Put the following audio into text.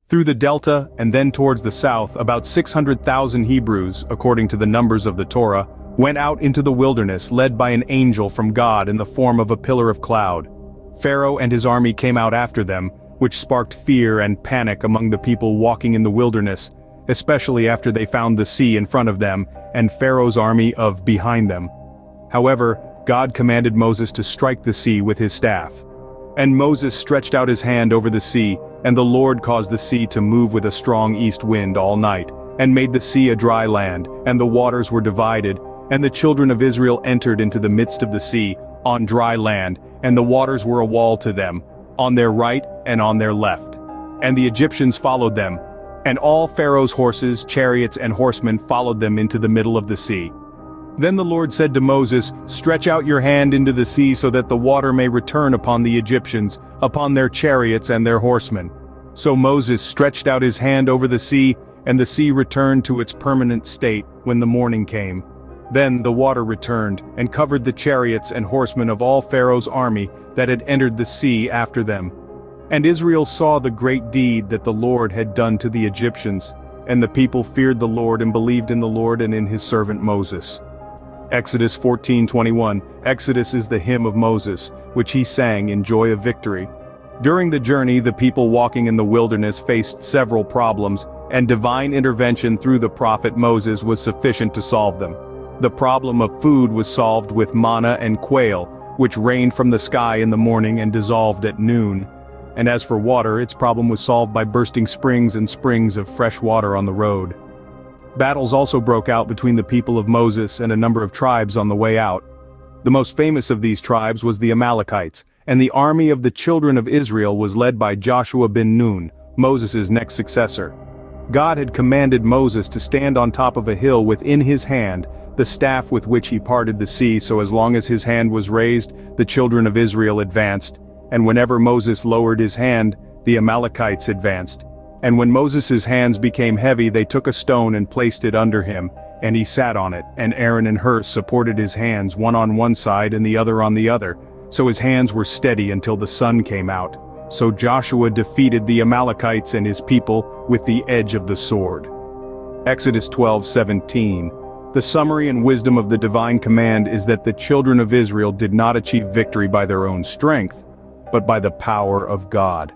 Through the delta, and then towards the south, about 600,000 Hebrews, according to the numbers of the Torah, went out into the wilderness led by an angel from God in the form of a pillar of cloud. Pharaoh and his army came out after them, which sparked fear and panic among the people walking in the wilderness, especially after they found the sea in front of them, and Pharaoh's army behind them. However, God commanded Moses to strike the sea with his staff. And Moses stretched out his hand over the sea, and the Lord caused the sea to move with a strong east wind all night, and made the sea a dry land, and the waters were divided, and the children of Israel entered into the midst of the sea, on dry land, and the waters were a wall to them, on their right and on their left. And the Egyptians followed them, and all Pharaoh's horses, chariots, and horsemen followed them into the middle of the sea. Then the Lord said to Moses, "Stretch out your hand into the sea so that the water may return upon the Egyptians, upon their chariots and their horsemen." So Moses stretched out his hand over the sea, and the sea returned to its permanent state when the morning came. Then the water returned, and covered the chariots and horsemen of all Pharaoh's army that had entered the sea after them. And Israel saw the great deed that the Lord had done to the Egyptians, and the people feared the Lord and believed in the Lord and in his servant Moses. Exodus 14:21. Exodus is the hymn of Moses, which he sang in joy of victory. During the journey, the people walking in the wilderness faced several problems, and divine intervention through the prophet Moses was sufficient to solve them. The problem of food was solved with manna and quail, which rained from the sky in the morning and dissolved at noon. And as for water, its problem was solved by bursting springs and springs of fresh water on the road. Battles also broke out between the people of Moses and a number of tribes on the way out. The most famous of these tribes was the Amalekites, and the army of the children of Israel was led by Joshua bin Nun, Moses' next successor. God had commanded Moses to stand on top of a hill within his hand, the staff with which he parted the sea, so as long as his hand was raised, the children of Israel advanced, and whenever Moses lowered his hand, the Amalekites advanced. And when Moses' hands became heavy, they took a stone and placed it under him, and he sat on it, and Aaron and Hur supported his hands, one on one side and the other on the other, so his hands were steady until the sun came out. So Joshua defeated the Amalekites and his people with the edge of the sword. Exodus 12:17. The summary and wisdom of the divine command is that the children of Israel did not achieve victory by their own strength, but by the power of God.